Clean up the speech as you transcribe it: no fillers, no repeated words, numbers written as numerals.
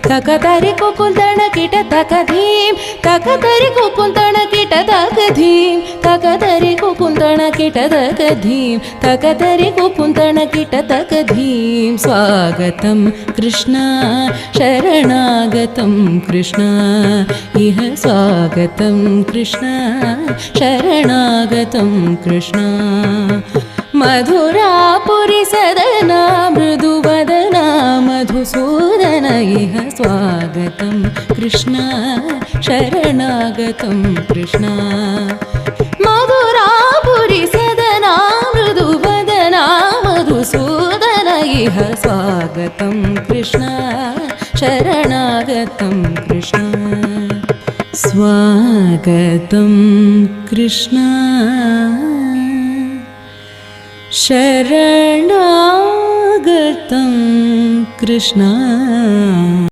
तकतरि कुकुन्तण kit तकधीं तकतरि कुकुन्तण kit तकधीं तकतरि कुकुन्तण kit तकधीं तकतरि कुकुन्तण kit तकधीं स्वागतं कृष्ण शरणागतं कृष्ण इह स्वागतं कृष्ण शरणागतं कृष्ण मधुरापुरि सदना मृदुवदना मधुसूदन इह स्वागतं कृष्ण शरणागतं कृष्ण मधुरापुरि सदना मृदुवदना मधुसूदन इह स्वागतं कृष्ण शरणागतं कृष्ण स्वागतं कृष्ण शरणागतं कृष्ण।